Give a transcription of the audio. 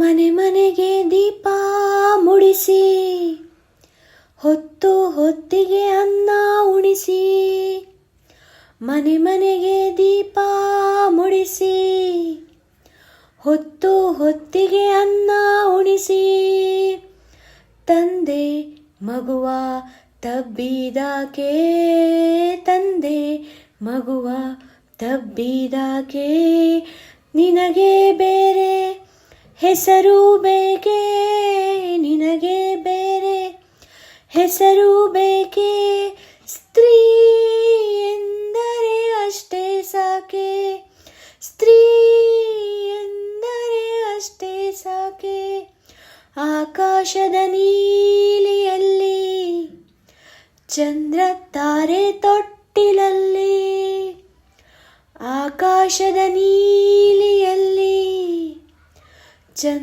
ಮನೆ ಮನೆಗೆ ದೀಪ ಮುಡಿಸಿ, ಹೊತ್ತು ಹೊತ್ತಿಗೆ ಅನ್ನ ಉಣಿಸಿ. ಮನೆ ಮನೆಗೆ ದೀಪ ಮುಡಿಸಿ, ಹೊತ್ತು ಹೊತ್ತಿಗೆ ಅನ್ನ ಉಣಿಸಿ. ತಂದೆ ಮಗುವ ತಬ್ಬಿದಾಕೆ, ತಂದೆ ಮಗುವ ತಬ್ಬಿದಾಕೆ. ನಿನಗೆ ಬೇರೆ ಹೆಸರು ಬೇಕೆ, ನಿನಗೆ ಬೇರೆ ಹೆಸರು ಬೇಕೆ. ಸ್ತ್ರೀ ಎಂದರೆ ಅಷ್ಟೇ ಸಾಕೆ, ಸ್ತ್ರೀ ಎಂದರೆ ಅಷ್ಟೇ ಸಾಕೆ. ಆಕಾಶದ ನೀಲಿಯಲ್ಲಿ, ಚಂದ್ರ ತಾರೆ ತೊಟ್ಟಿಲಲ್ಲಿ. ಆಕಾಶದ ನೀಲಿಯಲ್ಲಿ ಚಂದ್ರ